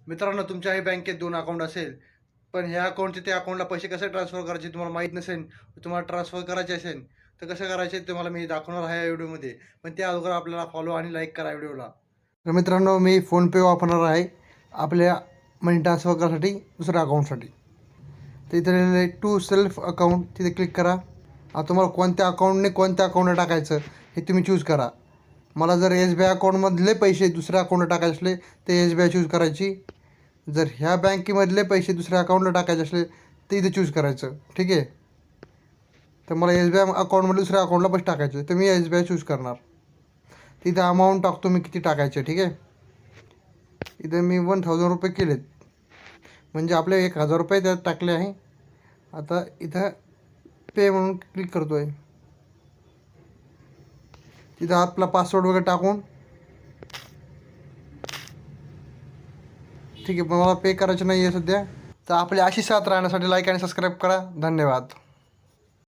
मित्रांनो, तुमच्याही बँकेत 2 अकाउंट असेल, पण ह्या अकाउंटचे त्या अकाउंटला पैसे कसे ट्रान्सफर करायचे तुम्हाला माहीत नसेल, तुम्हाला ट्रान्सफर करायचे असेल, तर कसं करायचे तुम्हाला मी दाखवणार आहे या व्हिडिओमध्ये. पण त्या अगोदर आपल्याला फॉलो आणि लाईक करा व्हिडिओला. तर मित्रांनो, मी फोनपे वापरणार आहे आपल्या मनी ट्रान्सफर करायसाठी दुसऱ्या अकाउंटसाठी. तर इथे लिहिलेलं आहे टू सेल्फ अकाउंट, तिथे क्लिक करा. आता तुम्हाला कोणत्या अकाउंटने कोणत्या अकाउंटला टाकायचं हे तुम्ही चूज करा. मला जर एस बी आय अकाउंटमधले पैसे दुसऱ्या अकाउंटला टाकायचे असले तर एस बी आय चूज करायची. जर ह्या बँकेमधले पैसे दुसऱ्या अकाउंटला टाकायचे असले तर इथे चूज करायचं. ठीक आहे. तर मला एस बी आय अकाउंटमध्ये दुसऱ्या अकाउंटला पैसे टाकायचे तर मी एस बी आय चूज करणार. तिथे अमाऊंट टाकतो मी किती टाकायचे. ठीक आहे. इथे मी 1000 रुपये केलेत, म्हणजे आपले 1000 रुपये त्यात टाकले आहे. आता इथं पे म्हणून क्लिक करतो आहे. तिथं आपला पासवर्ड वगैरे टाकून ठीक आहे. पण मला पे करायचं नाही आहे सध्या. तर आपली अशी साथ राहण्यासाठी लाईक आणि सबस्क्राईब करा. धन्यवाद.